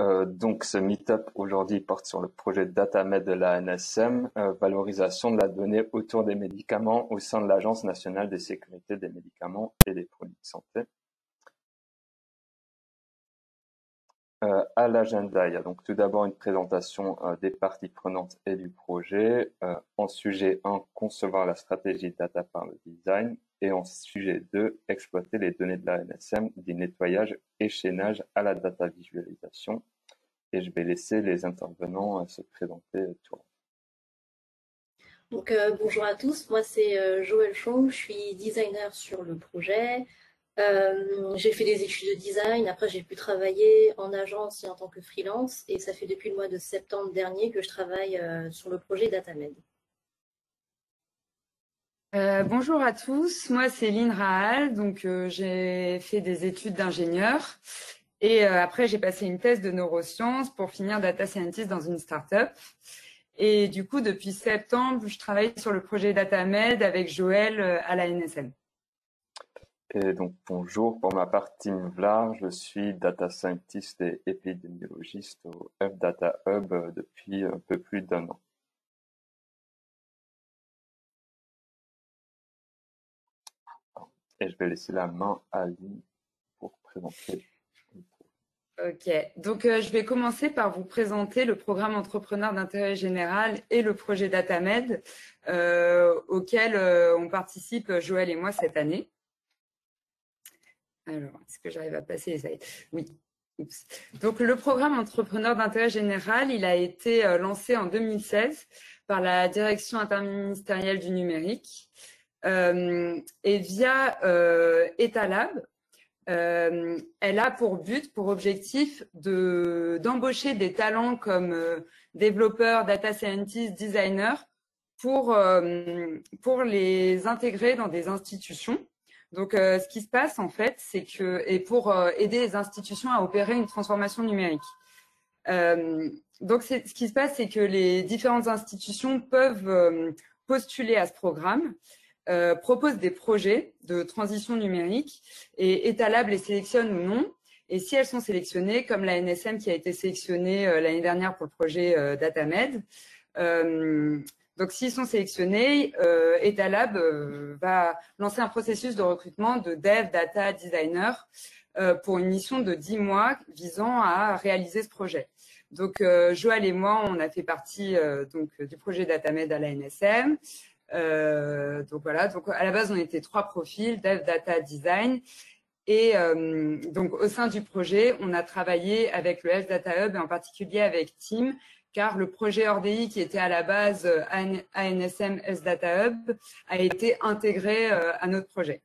Donc, ce meet-up aujourd'hui porte sur le projet DataMed de la l'ANSM, valorisation de la donnée autour des médicaments au sein de l'Agence nationale de sécurité des médicaments et des produits de santé. À l'agenda, il y a donc tout d'abord une présentation des parties prenantes et du projet. En sujet 1, concevoir la stratégie data par le design. Et en sujet 2, exploiter les données de la l'ANSM du nettoyage et chaînage à la data visualisation. Et je vais laisser les intervenants se présenter tout. Donc, bonjour à tous, moi c'est Joël Chong, je suis designer sur le projet. J'ai fait des études de design, après j'ai pu travailler en agence et en tant que freelance, et ça fait depuis le mois de septembre dernier que je travaille sur le projet DataMed. Bonjour à tous, moi c'est Lynn Rahal, donc j'ai fait des études d'ingénieur et après j'ai passé une thèse de neurosciences pour finir data scientist dans une start-up. Et du coup, depuis septembre, je travaille sur le projet DataMed avec Joël à la NSM. Et donc, bonjour, pour ma part, Tim Vlar, je suis data scientist et épidémiologiste au Hub Data Hub depuis un peu plus d'1 an. Et je vais laisser la main à Lynn pour présenter. Ok, donc je vais commencer par vous présenter le programme entrepreneur d'intérêt général et le projet DataMed auquel on participe, Joël et moi, cette année. Alors, est-ce que j'arrive à passer les slides? Oui. Oups. Donc, le programme entrepreneur d'intérêt général, il a été lancé en 2016 par la Direction interministérielle du numérique et via Etalab. Elle a pour objectif d'embaucher des talents comme développeurs, data scientists, designers pour les intégrer dans des institutions. Donc, ce qui se passe en fait, c'est que et pour aider les institutions à opérer une transformation numérique. Donc, ce qui se passe, c'est que les différentes institutions peuvent postuler à ce programme. Propose des projets de transition numérique et Etalab les sélectionne ou non. Et si elles sont sélectionnées, comme la NSM qui a été sélectionnée l'année dernière pour le projet DataMed, donc s'ils sont sélectionnés, Etalab va lancer un processus de recrutement de dev, data, designer pour une mission de 10 mois visant à réaliser ce projet. Donc Joël et moi, on a fait partie du projet DataMed à la NSM. Donc voilà, donc à la base on était 3 profils, Dev, Data, Design, et donc au sein du projet on a travaillé avec le Health Data Hub et en particulier avec Tim, car le projet ORDI qui était à la base ANSM Health Data Hub a été intégré à notre projet.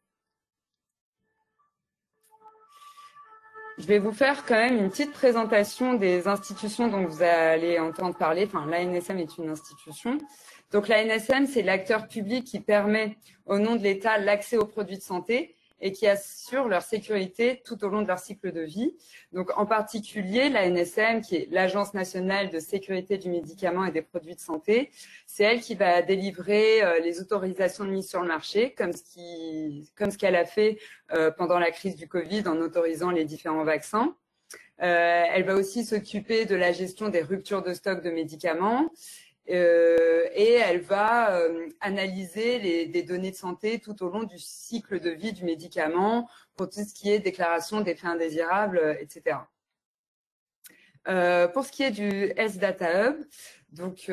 Je vais vous faire quand même une petite présentation des institutions dont vous allez entendre parler. Enfin, l'ANSM est une institution. Donc, l'ANSM, c'est l'acteur public qui permet, au nom de l'État, l'accès aux produits de santé et qui assure leur sécurité tout au long de leur cycle de vie. Donc, en particulier, l'ANSM, qui est l'Agence nationale de sécurité du médicament et des produits de santé, c'est elle qui va délivrer les autorisations de mise sur le marché, comme ce qu'elle a fait pendant la crise du Covid en autorisant les différents vaccins. Elle va aussi s'occuper de la gestion des ruptures de stock de médicaments et elle va analyser des données de santé tout au long du cycle de vie du médicament pour tout ce qui est déclaration d'effets indésirables, etc. Pour ce qui est du Health Data Hub, donc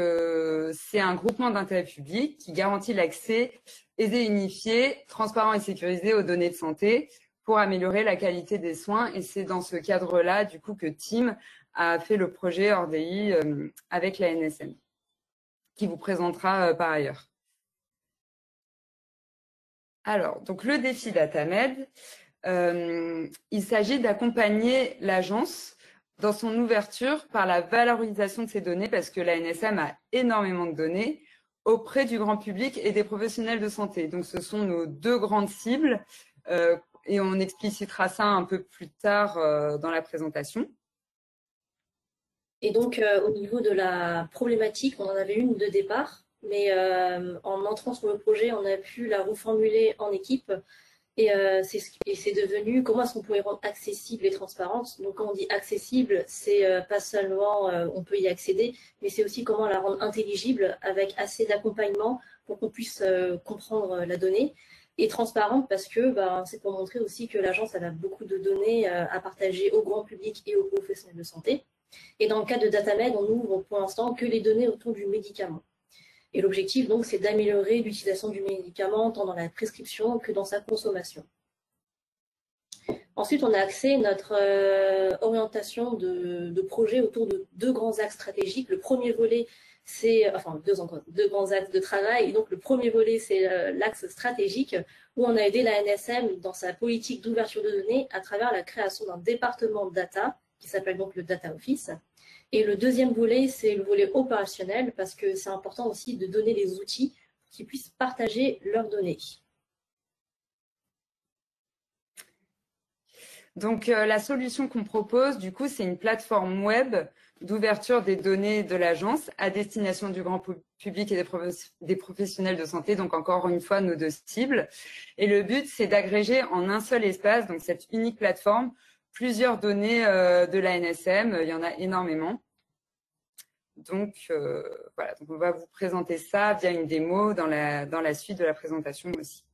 c'est un groupement d'intérêt public qui garantit l'accès aisé, unifié, transparent et sécurisé aux données de santé pour améliorer la qualité des soins. Et c'est dans ce cadre-là, du coup, que Tim a fait le projet ORDI avec la NSM, qui vous présentera par ailleurs. Alors, donc le défi DataMed, il s'agit d'accompagner l'agence dans son ouverture par la valorisation de ces données, parce que la NSM a énormément de données auprès du grand public et des professionnels de santé. Donc, ce sont nos 2 grandes cibles et on explicitera ça un peu plus tard dans la présentation. Et donc, au niveau de la problématique, on en avait une de départ, mais en entrant sur le projet, on a pu la reformuler en équipe. c'est devenu comment est-ce qu'on pourrait rendre accessible et transparente. Donc quand on dit accessible, c'est pas seulement on peut y accéder, mais c'est aussi comment la rendre intelligible avec assez d'accompagnement pour qu'on puisse comprendre la donnée. Et transparente parce que c'est pour montrer aussi que l'agence a beaucoup de données à partager au grand public et aux professionnels de santé. Et dans le cas de DataMed, on n'ouvre pour l'instant que les données autour du médicament. Et l'objectif, donc, c'est d'améliorer l'utilisation du médicament tant dans la prescription que dans sa consommation. Ensuite, on a axé notre orientation de projet autour de deux grands axes stratégiques. Le premier volet, c'est, enfin, deux grands axes de travail. Et donc, le premier volet, c'est l'axe stratégique, où on a aidé la NSM dans sa politique d'ouverture de données à travers la création d'un département data, qui s'appelle donc le Data Office. Et le deuxième volet, c'est le volet opérationnel, parce que c'est important aussi de donner les outils pour qu'ils puissent partager leurs données. Donc, la solution qu'on propose, du coup, c'est une plateforme web d'ouverture des données de l'agence à destination du grand public et des professionnels de santé, donc encore une fois, nos deux cibles. Et le but, c'est d'agréger en un seul espace, donc cette unique plateforme, plusieurs données de la NSM, il y en a énormément. Donc, voilà, donc on va vous présenter ça via une démo dans la suite de la présentation aussi.